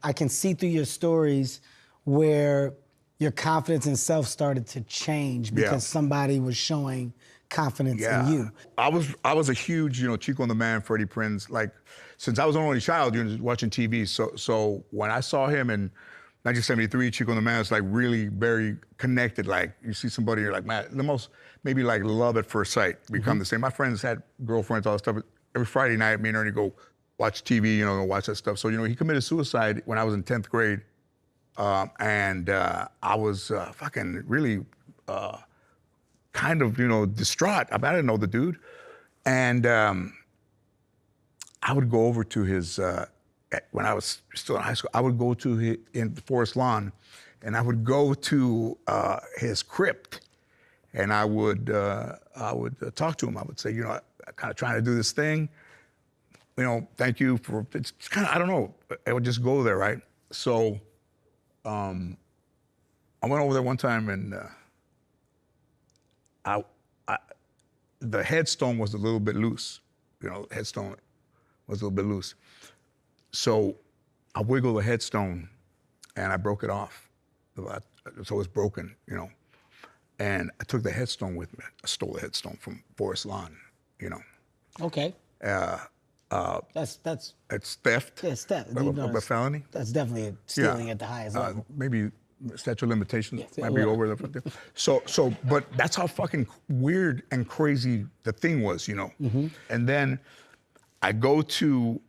I can see through your stories where your confidence in self started to change because somebody was showing confidence in you. I was a huge, Chico and the Man, Freddie Prinze. Like, since I was an only child, watching TV. So when I saw him in 1973, Chico and the Man, it's like really very connected. Like, you see somebody, you're like, man, the most, maybe like love at first sight become the same. My friends had girlfriends, all that stuff. Every Friday night, me and Ernie go watch TV, go watch that stuff. So, he committed suicide when I was in 10th grade. And I was fucking really kind of, distraught. I didn't know the dude. And I would go over to his, when I was still in high school, I would go to his, in Forest Lawn, and I would go to his crypt, and I would talk to him. I would say, I'm kind of trying to do this thing. Thank you for, it's kind of, I don't know. I would just go there, right? So I went over there one time, and the headstone was a little bit loose. Headstone was a little bit loose. So I wiggled the headstone, and I broke it off. So it's broken, And I took the headstone with me. I stole the headstone from Forest Lawn, Okay. That's it's theft. Yeah, it's theft. A felony. That's definitely stealing at the highest level. Maybe statute of limitations might be over there. So, but that's how fucking weird and crazy the thing was, And then I go to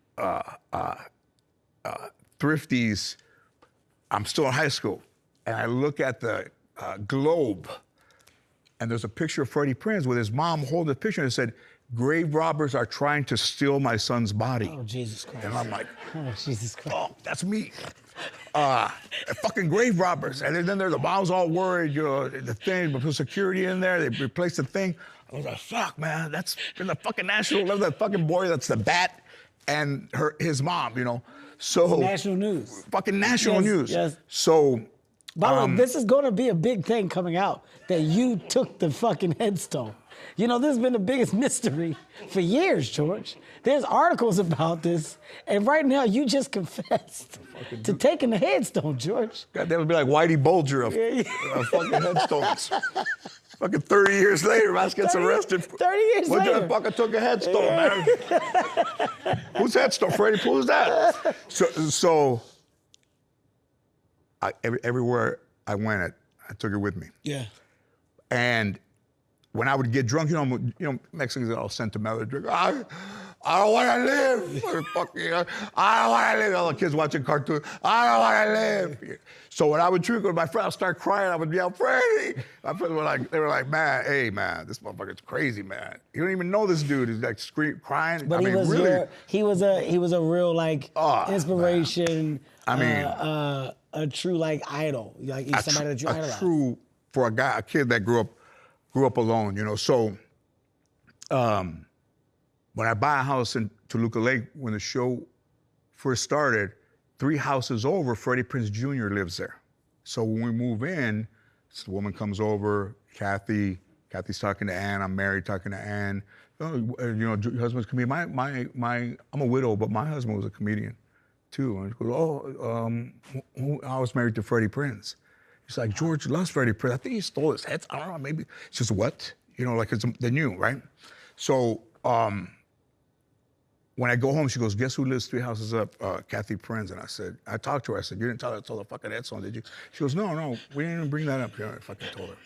Thrifty's. I'm still in high school, and I look at the Globe, and there's a picture of Freddie Prinze with his mom holding the picture, and it said, "Grave robbers are trying to steal my son's body." Oh, Jesus Christ. And I'm like, oh, Jesus Christ. Oh, that's me. Fucking grave robbers. And then the mom's all worried, the thing, but put security in there, they replaced the thing. I was like, fuck, man, that's in the fucking national level, that fucking boy, that's the bat, and his mom, So. National news. Fucking national news. Yes. So. By the way, this is going to be a big thing coming out, that you took the fucking headstone. This has been the biggest mystery for years, George. There's articles about this, and right now you just confessed to taking the headstone, George. God, that would be like Whitey Bulger of fucking headstones. Fucking 30 years later, man gets arrested. 30 years later. What the fuck took a headstone, man? Whose headstone? Freddie, who's that? So everywhere I went, I took it with me. Yeah. And when I would get drunk, Mexicans are all sentimental. Drink. I don't want to live. I don't want to live. All the kids watching cartoons. I don't want to live. So when I would drink with my friend, I'd start crying. I would yell, Freddie. My friends were like, man, hey, man, this motherfucker's crazy, man. You don't even know this dude. He's like crying. But he was a real inspiration. Man. A true idol. He's somebody that you idolize. True for a kid that grew up alone, So when I buy a house in Toluca Lake, when the show first started, 3 houses over, Freddie Prinze Jr. lives there. So when we move in, the woman comes over, Kathy's talking to Ann, I'm married, talking to Ann. Your husband's a comedian. I'm a widow, but my husband was a comedian too. And she goes, I was married to Freddie Prinze. He's like, George loves Freddie Prinze. I think he stole his head. I don't know, maybe. She says, what? They knew, right? So when I go home, she goes, guess who lives 3 houses up? Kathy Prinze. And I talked to her. I said, you didn't tell her the fucking headstone, did you? She goes, no, we didn't even bring that up. I fucking told her.